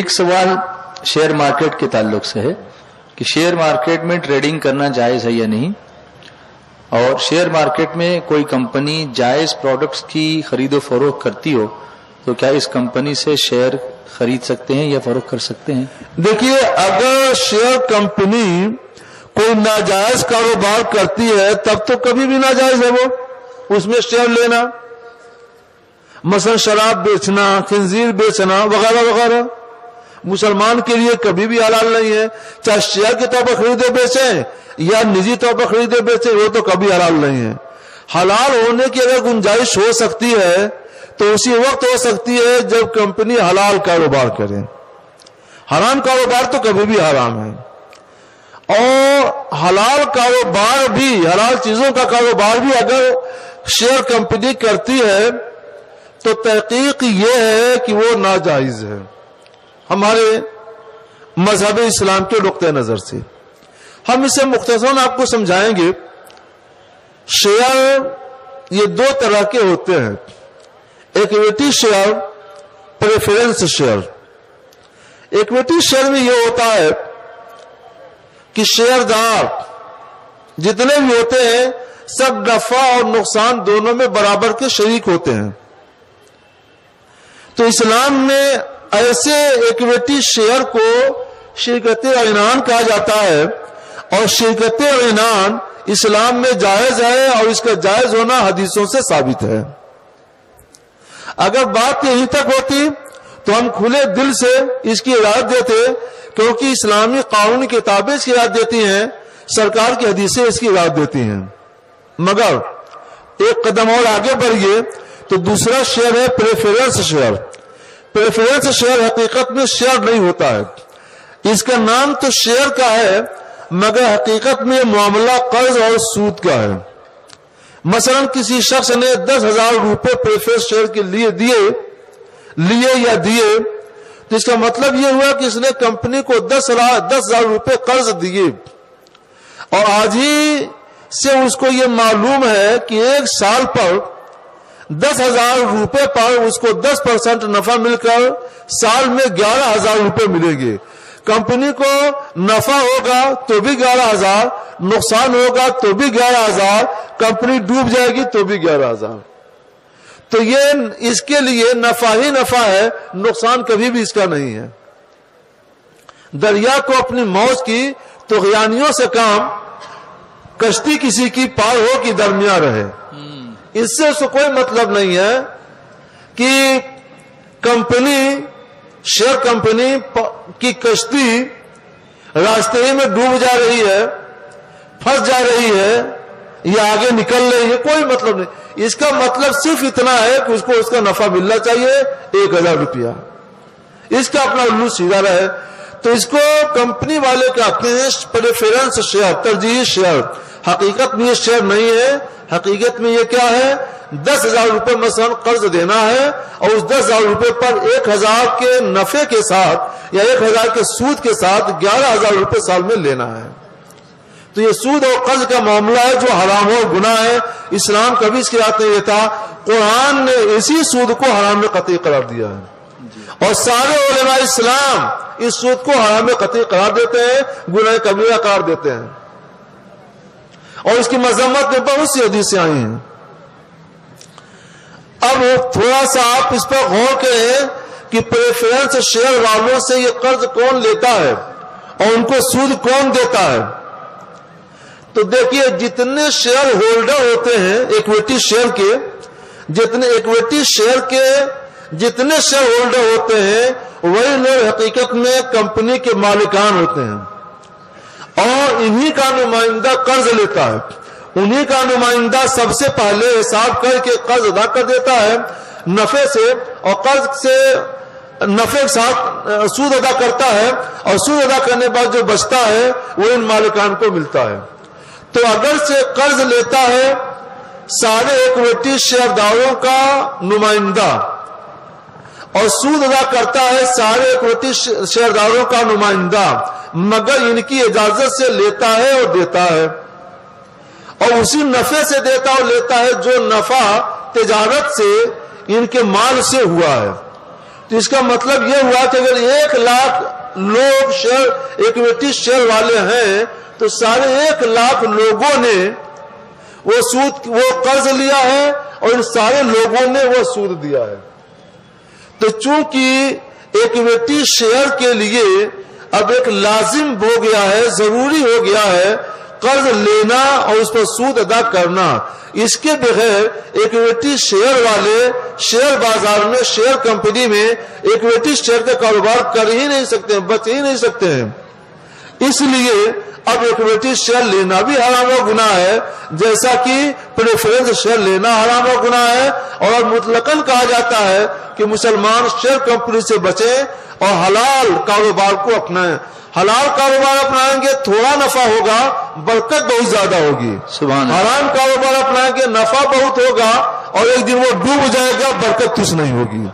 ایک سوال share market کے تعلق سے ہے کہ شیئر مارکیٹ میں ٹریڈنگ کرنا جائز ہے یا نہیں، اور شیئر مارکیٹ میں کوئی کمپنی جائز پروڈکٹس کی خرید و فروخت کرتی ہو تو کیا اس کمپنی سے شیئر خرید سکتے ہیں یا فروخت کر سکتے ہیں؟ دیکھیے، اگر شیئر کمپنی کوئی ناجائز کاروبار کرتی ہے تب تو کبھی بھی ناجائز ہے وہ اس میں شیئر لینا، مثلا شراب بیچنا، خنزیر بیچنا وغیرہ وغیرہ مسلمان کے لیے کبھی بھی حلال نہیں ہے، چاہے شیئر کے طور پر خریدے بیچیں یا نجی طور پر خریدے بیچیں، وہ تو کبھی حلال نہیں ہے۔ حلال ہونے کی اگر گنجائش ہو سکتی ہے تو اسی وقت ہو سکتی ہے جب کمپنی حلال کاروبار کرے، حرام کاروبار تو کبھی بھی حرام ہے۔ اور حلال کاروبار بھی، حلال چیزوں کا کاروبار بھی اگر شیئر کمپنی کرتی ہے تو تحقیق یہ ہے کہ وہ ناجائز ہے ہمارے مذہب اسلام کے نقطہ نظر سے۔ ہم اسے مختصراً آپ کو سمجھائیں گے۔ شیئر یہ دو طرح کے ہوتے ہیں، equity share, preference share. Equity share میں یہ ہوتا ہے کہ شیئر دار جتنے بھی ہوتے ہیں سب نفع اور نقصان دونوں میں برابر کے شریک ہوتے ہیں۔ تو اسلام میں ایسے ایکویٹی شیئر کو شرکت عنان کہا جاتا ہے، اور شرکت عنان اسلام میں جائز ہے اور اس کا جائز ہونا حدیثوں سے ثابت ہے۔ اگر بات یہیں تک ہوتی تو ہم کھلے دل سے اس کی اجازت دیتے، کیونکہ اسلامی قانونی کتابیں اس کی اجازت دیتی ہیں، سرکار کی حدیثیں اس کی اجازت دیتی ہیں۔ مگر ایک قدم اور آگے بڑھیے تو دوسرا شیئر ہے پریفرنس شیئر۔ پریفرنس شیئر حقیقت میں شیئر نہیں ہوتا ہے، اس کا نام تو شیئر کا ہے مگر حقیقت میں معاملہ قرض اور سود کا ہے۔ مثلا کسی شخص نے 10,000 روپے پریفرنس شیئر کے لیے دیے تو اس کا مطلب یہ ہوا کہ اس نے کمپنی کو 10,000 روپے قرض دیے، اور آج ہی سے اس کو یہ معلوم ہے کہ ایک سال پر 10,000 روپے پر اس کو 10% نفع مل کر سال میں 11,000 روپے ملیں گے۔ کمپنی کو نفع ہوگا تو بھی 11,000، نقصان ہوگا تو بھی 11,000، کمپنی ڈوب جائے گی تو بھی 11,000۔ تو یہ اس کے لیے نفع ہی نفع ہے، نقصان کبھی بھی اس کا نہیں ہے۔ دریا کو اپنی موج کی طغیانیوں سے کام، کشتی کسی کی پار ہو کہ درمیان رہے۔ اس سے کوئی مطلب نہیں ہے کہ شیئر کمپنی کی کشتی راستے میں ڈوب جا رہی ہے، پھنس جا رہی ہے یا آگے نکل رہی ہے، کوئی مطلب نہیں۔ اس کا مطلب صرف اتنا ہے کہ اس کو اس کا نفع ملنا چاہیے 1,000 روپیہ، اس کا اپنا الو سیدھا رہے۔ تو اس کو کمپنی والے کہتے ہیں پریفرنس شیئر، ترجیحی شیئر۔ حقیقت میں یہ شیئر نہیں ہے، حقیقت میں یہ کیا ہے، 10,000 روپے مثلا قرض دینا ہے اور اس 10,000 روپے پر 1,000 کے نفع کے ساتھ یا 1,000 کے سود کے ساتھ 11,000 روپے سال میں لینا ہے۔ تو یہ سود اور قرض کا معاملہ ہے جو حرام اور گناہ ہے، اسلام کبھی اس کی رات نہیں دیتا۔ قرآن نے اسی سود کو حرام میں قطعی قرار دیا ہے، اور سارے علماء اسلام اس سود کو حرام میں قطعی قرار دیتے ہیں، گناہ کبیرہ قرار دیتے ہیں، اور اس کی مذمت میں بہت سی حدیثیں آئی ہیں۔ اب تھوڑا سا آپ اس پر غور کریں کہ پریفرنس شیئر والوں سے یہ قرض کون لیتا ہے اور ان کو سود کون دیتا ہے۔ تو دیکھیے، جتنے شیئر ہولڈر ہوتے ہیں ایکویٹی شیئر کے، جتنے شیئر ہولڈر ہوتے ہیں وہی لوگ حقیقت میں کمپنی کے مالکان ہوتے ہیں، اور انہی کا نمائندہ قرض لیتا ہے، انہی کا نمائندہ سب سے پہلے حساب کر کے قرض ادا کر دیتا ہے نفع سے، اور قرض سے نفع کے ساتھ سود ادا کرتا ہے، اور سود ادا کرنے بعد جو بچتا ہے وہ ان مالکان کو ملتا ہے۔ تو اگر سے قرض لیتا ہے سارے ایکویٹی شیئر داروں کا نمائندہ، اور سود ادا کرتا ہے سارے ایکویٹی شیئر داروں کا نمائندہ، مگر ان کی اجازت سے لیتا ہے اور دیتا ہے، اور اسی نفع سے دیتا اور لیتا ہے جو نفع تجارت سے ان کے مال سے ہوا ہے۔ تو اس کا مطلب یہ ہوا کہ اگر 1 لاکھ لوگ شیئر اکویٹی شیئر والے ہیں تو سارے 1 لاکھ لوگوں نے وہ قرض لیا ہے اور ان سارے لوگوں نے وہ سود دیا ہے. تو چونکہ اکویٹی شیئر کے لیے اب ایک لازم ہو گیا ہے، ضروری ہو گیا ہے قرض لینا اور اس پر سود ادا کرنا. اس کے بغیر اکویٹی شیئر والے شیئر بازار میں، شیئر کمپنی میں اکویٹی شیئر کا کاروبار کر ہی نہیں سکتے، بچ ہی نہیں سکتے ہیں. اس لیے اب اکویٹی شیئر لینا بھی حرام و گناہ ہے، جیسا کہ پریفرنس شیئر لینا حرام و گناہ ہے. اور مطلقاً کہا جاتا ہے کہ مسلمان شیئر کمپنی سے بچیں اور حلال کاروبار کو اپنائیں. حلال کاروبار اپنائیں گے تھوڑا نفع ہوگا، برکت بہت زیادہ ہوگی. سبحان اللہ. حرام کاروبار اپنائیں گے نفع بہت ہوگا اور ایک دن وہ ڈوب جائے گا، برکت کچھ نہیں ہوگی.